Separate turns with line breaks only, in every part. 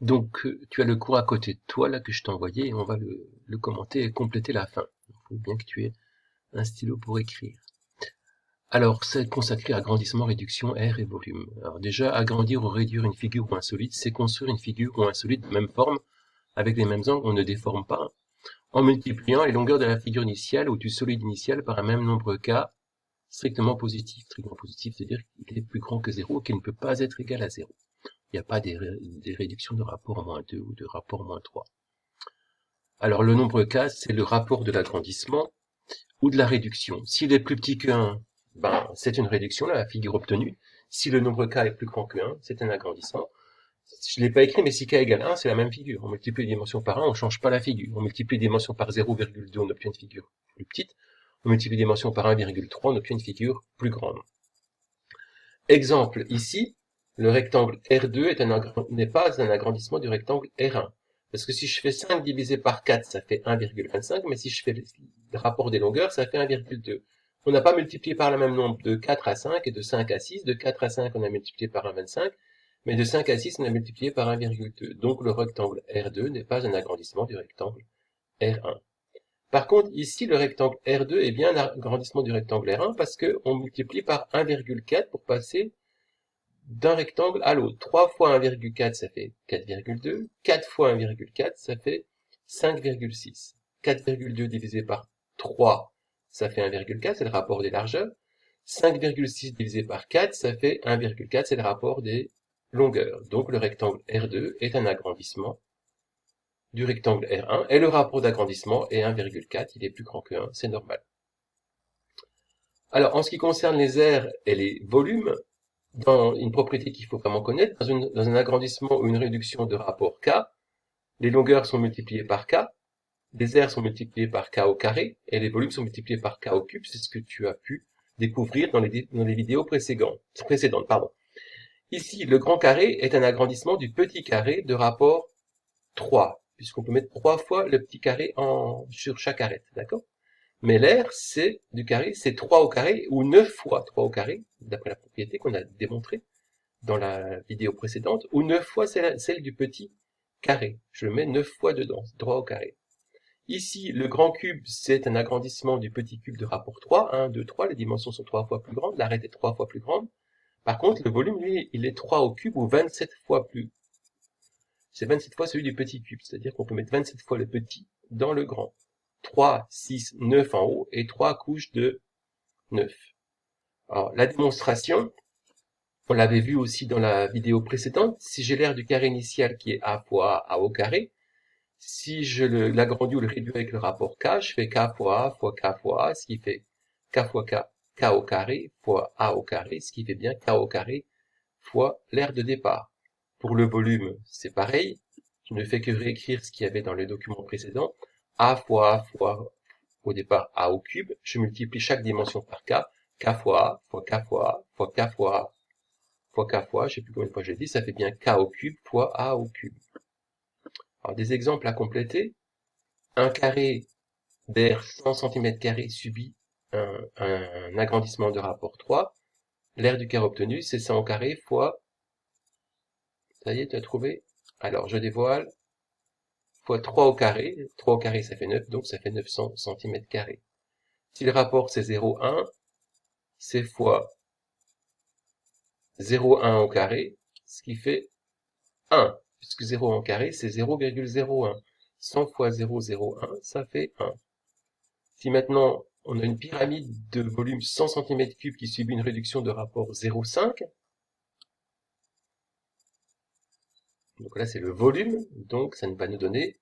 Donc, tu as le cours à côté de toi, là, que je t'ai envoyé, et on va le commenter et compléter la fin. Il faut bien que tu aies un stylo pour écrire. Alors, c'est consacré à agrandissement, réduction, air et volume. Alors déjà, agrandir ou réduire une figure ou un solide, c'est construire une figure ou un solide de même forme, avec les mêmes angles, on ne déforme pas, en multipliant les longueurs de la figure initiale ou du solide initial par un même nombre k strictement positif. Strictement positif, c'est-à-dire qu'il est plus grand que 0 et qu'il ne peut pas être égal à 0. Il n'y a pas des réductions de rapport -2 ou de rapport -3. Alors le nombre k, c'est le rapport de l'agrandissement ou de la réduction. S'il est plus petit que 1, ben, c'est une réduction, la figure obtenue. Si le nombre k est plus grand que 1, c'est un agrandissement. Je ne l'ai pas écrit, mais si k égale 1, c'est la même figure. On multiplie les dimensions par 1, on ne change pas la figure. On multiplie les dimensions par 0,2, on obtient une figure plus petite. On multiplie les dimensions par 1,3, on obtient une figure plus grande. Exemple, ici, le rectangle R2 n'est pas un agrandissement du rectangle R1. Parce que si je fais 5 divisé par 4, ça fait 1,25, mais si je fais le rapport des longueurs, ça fait 1,2. On n'a pas multiplié par le même nombre de 4 à 5 et de 5 à 6. De 4 à 5, on a multiplié par 1,25, mais de 5 à 6, on a multiplié par 1,2. Donc le rectangle R2 n'est pas un agrandissement du rectangle R1. Par contre, ici, le rectangle R2 est bien un agrandissement du rectangle R1 parce qu'on multiplie par 1,4 pour passer d'un rectangle à l'autre. 3 fois 1,4, ça fait 4,2. 4 fois 1,4, ça fait 5,6. 4,2 divisé par 3, ça fait 1,4, c'est le rapport des largeurs. 5,6 divisé par 4, ça fait 1,4, c'est le rapport des longueurs. Donc le rectangle R2 est un agrandissement du rectangle R1, et le rapport d'agrandissement est 1,4, il est plus grand que 1, c'est normal. Alors, en ce qui concerne les aires et les volumes, dans une propriété qu'il faut vraiment connaître, dans un agrandissement ou une réduction de rapport K, les longueurs sont multipliées par K, les aires sont multipliées par K au carré, et les volumes sont multipliés par K au cube, c'est ce que tu as pu découvrir dans les vidéos précédentes. Ici, le grand carré est un agrandissement du petit carré de rapport 3, puisqu'on peut mettre 3 fois le petit carré sur chaque arête, d'accord? Mais l'aire, c'est du carré, c'est 3 au carré, ou 9 fois 3 au carré, d'après la propriété qu'on a démontrée dans la vidéo précédente, ou 9 fois celle du petit carré. Je le mets 9 fois dedans, 3 au carré. Ici, le grand cube, c'est un agrandissement du petit cube de rapport 3, 1, 2, 3, les dimensions sont 3 fois plus grandes, l'arête est 3 fois plus grande. Par contre, le volume, lui, il est 3 au cube, ou 27 fois plus. C'est 27 fois celui du petit cube, c'est-à-dire qu'on peut mettre 27 fois le petit dans le grand. 3, 6, 9 en haut, et 3 couches de 9. Alors, la démonstration, on l'avait vu aussi dans la vidéo précédente, si j'ai l'aire du carré initial qui est a fois a au carré, si je l'agrandis ou le réduis avec le rapport k, je fais k fois a, ce qui fait k fois k au carré fois a au carré, ce qui fait bien k au carré fois l'aire de départ. Pour le volume, c'est pareil, je ne fais que réécrire ce qu'il y avait dans le document précédent, a fois au départ a au cube, je multiplie chaque dimension par k, k fois a fois k fois a fois k fois a fois k fois, je sais plus combien de fois j'ai dit, ça fait bien k au cube fois a au cube. Alors des exemples à compléter. Un carré d'air 100 cm² subit un agrandissement de rapport 3. L'aire du carré obtenu, c'est 100 au carré fois, ça y est, tu as trouvé? Alors je dévoile, fois 3 au carré. 3 au carré, ça fait 9, donc ça fait 900 cm². Si le rapport c'est 0,1, c'est fois 0,1 au carré, ce qui fait 1, puisque 0 au carré, c'est 0,01. 100 fois 0,01, ça fait 1. Si maintenant, on a une pyramide de volume 100 cm3 qui subit une réduction de rapport 0,5, donc là c'est le volume, donc ça va nous donner,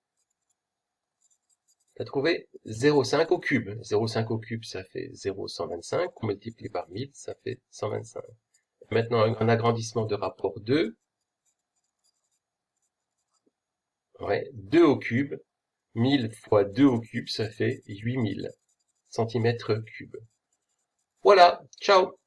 tu as trouvé 0,5 au cube. 0,5 au cube, ça fait 0,125, on multiplie par 1000, ça fait 125. Maintenant, un agrandissement de rapport 2, ouais, 2 au cube, 1000 fois 2 au cube, ça fait 8000 cm3. Voilà, ciao!